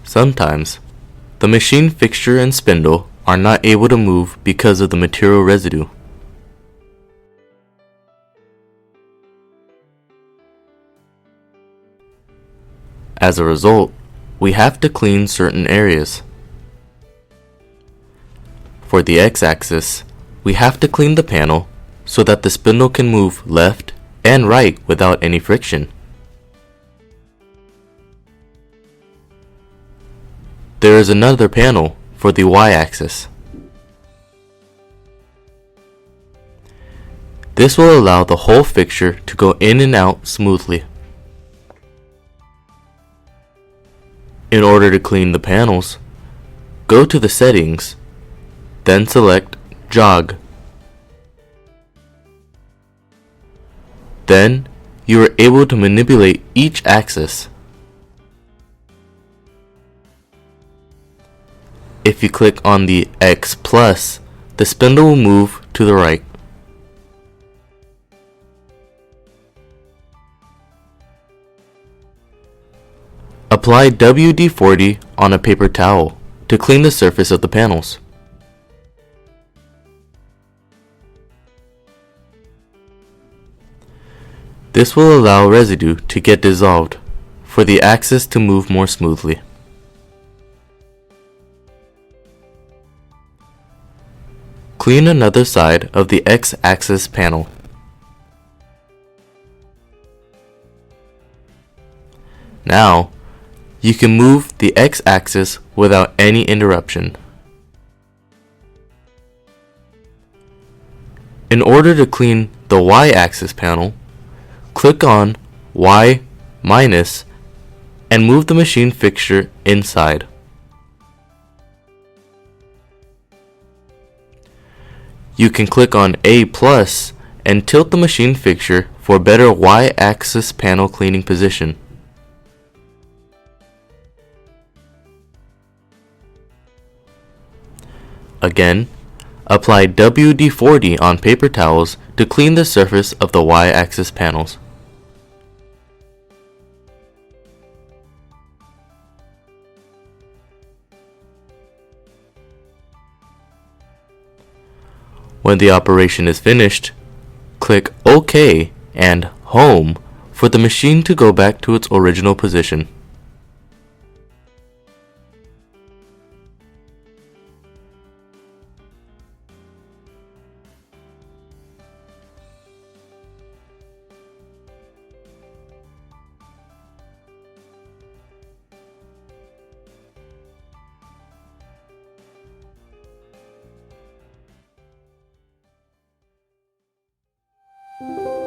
Sometimes, the machine fixture and spindle are not able to move because of the material residue. As a result, we have to clean certain areas. For the x-axis, we have to clean the panel so that the spindle can move left and right without any friction. There is another panel for the y-axis. This will allow the whole fixture to go in and out smoothly. In order to clean the panels, go to the settings, then select Jog. Then you are able to manipulate each axis. If you click on the X plus, the spindle will move to the right. Apply WD-40 on a paper towel to clean the surface of the panels. This will allow residue to get dissolved for the axis to move more smoothly. Clean another side of the X-axis panel. Now, you can move the X-axis without any interruption. In order to clean the Y-axis panel, click on Y- and move the machine fixture inside. You can click on A+ and tilt the machine fixture for better Y-axis panel cleaning position. Again, apply WD-40 on paper towels to clean the surface of the Y-axis panels. When the operation is finished, click OK and Home for the machine to go back to its original position. You